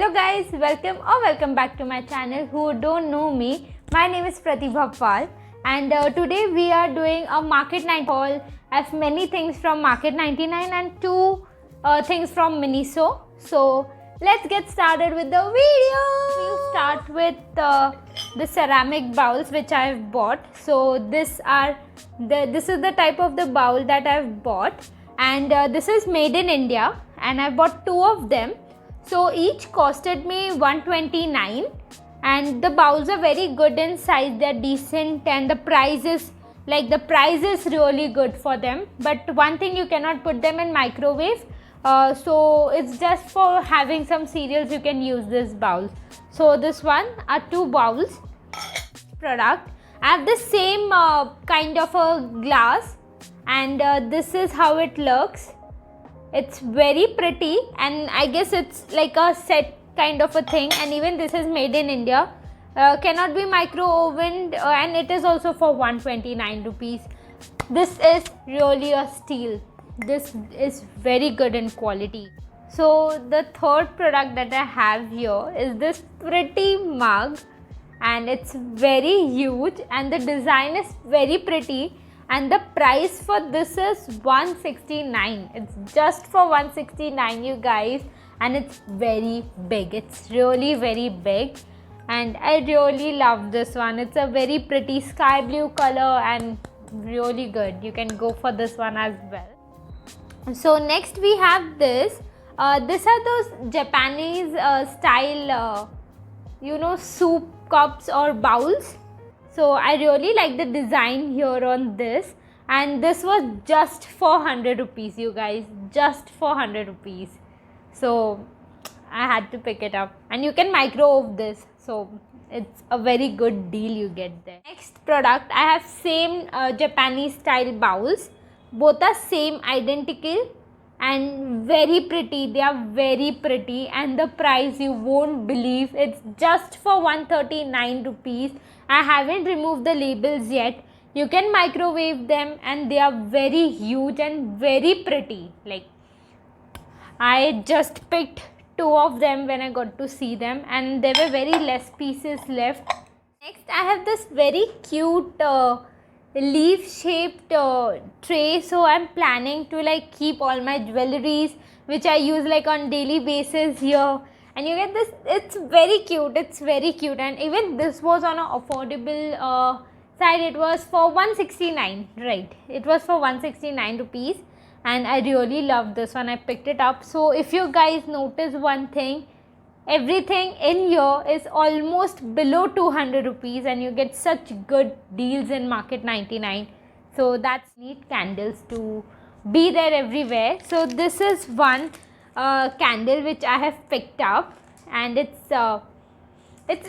Hello guys, welcome back to my channel. Who don't know me, my name is Pratibha Pal, and today we are doing a Market 99 haul. I have many things from Market 99 and two things from Miniso. So let's get started with the video. We'll start with the ceramic bowls which I have bought. So this is the type of the bowl that I have bought, and this is made in India, and I bought two of them. So each costed me 129, and the bowls are very good in size. They're decent, and the price is really good for them. But one thing, you cannot put them in microwave. So it's just for having some cereals you can use this bowl. So this one are two bowls product. I have the same kind of a glass, and this is how it looks. It's very pretty, and I guess it's like a set kind of a thing, and even this is made in India. Cannot be micro ovened, and it is also for 129 rupees. This is really a steal. This is very good in quality. So the third product that I have here is this pretty mug, and it's very huge, and the design is very pretty. And the price for this is 169. It's just for 169, you guys, and it's very big. It's really very big, and I really love this one. It's a very pretty sky blue color and really good. You can go for this one as well. So next we have this. These are those Japanese style, soup cups or bowls. So I really like the design here on this, and this was just for 100 rupees, you guys, just for 100 rupees. So I had to pick it up, and you can microwave this, so it's a very good deal you get there. Next product, I have same Japanese style bowls. Both are same, identical, and very pretty. They are very pretty, and the price you won't believe. It's just for 139 rupees. I haven't removed the labels yet. You can microwave them, and they are very huge and very pretty. Like, I just picked two of them when I got to see them, and there were very less pieces left. Next, I have this very cute leaf shaped tray. So I'm planning to keep all my jewelries which I use on daily basis here, and you get this. It's very cute, and even this was on an affordable side. It was for 169, right? It was for 169 rupees, and I really love this one. I picked it up. So if you guys notice one thing, everything in here is almost below 200 rupees, and you get such good deals in Market 99. So that's neat. Candles to be there everywhere. So this is one candle which I have picked up, and it's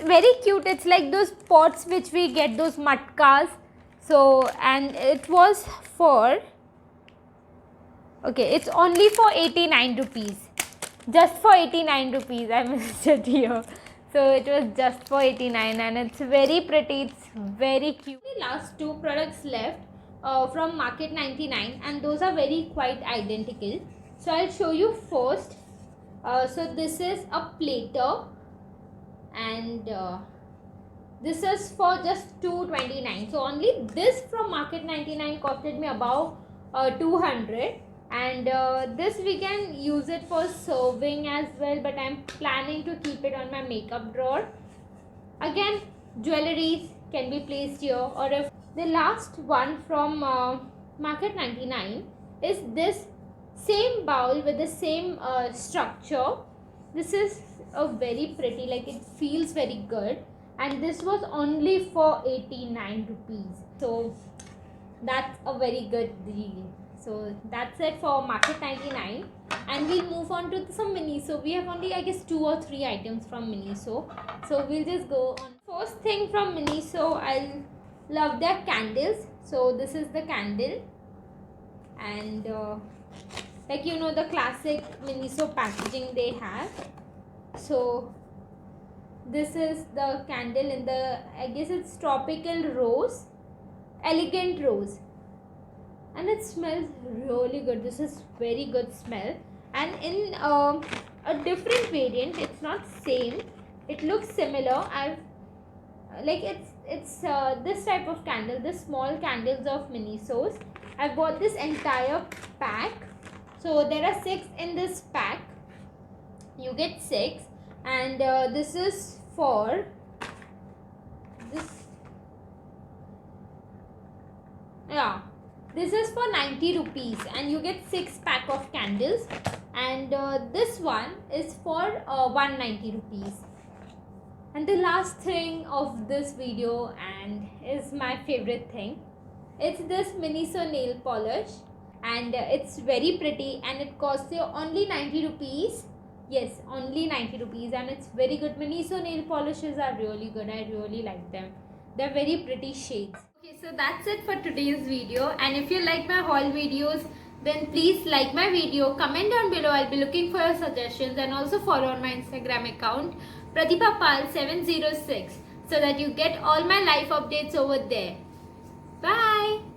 very cute. It's like those pots which we get, those matkas. So, and it was for, okay, it's only for 89 rupees. Just for 89 rupees, I missed it here. So it was just for 89, and it's very pretty. It's very cute. The last two products left from Market 99, and those are very quite identical. So I'll show you first. So this is a platter, and this is for just 229. So only this from Market 99 costed me about 200. And this we can use it for serving as well, but I'm planning to keep it on my makeup drawer. Again, jewelries can be placed here. Or if the last one from Market 99 is this same bowl with the same structure. This is a very pretty, it feels very good, and this was only for 89 rupees. So that's a very good deal. So that's it for Market 99, and we'll move on to some Miniso. We have only, I guess, 2 or 3 items from Miniso. So we'll just go on. First thing from Miniso, I love their candles. So this is the candle, and the classic Miniso packaging they have. So this is the candle in the, I guess it's tropical rose, elegant rose, and it smells really good. This is very good smell, and in a different variant. It's not same. It looks similar. I've like it's this type of candle, the small candles of Minisos. I bought this entire pack. So there are 6 in this pack. You get 6, and this is for this. Yeah, this is for 90 rupees, and you get 6 pack of candles, and this one is for 190 rupees. And the last thing of this video, and is my favorite thing, it's this Miniso nail polish, and it's very pretty, and it costs you only 90 rupees. Yes, only 90 rupees, and it's very good. Miniso nail polishes are really good. I really like them. They're very pretty shades. Okay, so that's it for today's video, and if you like my haul videos, then please like my video, comment down below. I'll be looking for your suggestions, and also follow on my Instagram account pratibhapal706 so that you get all my life updates over there. Bye.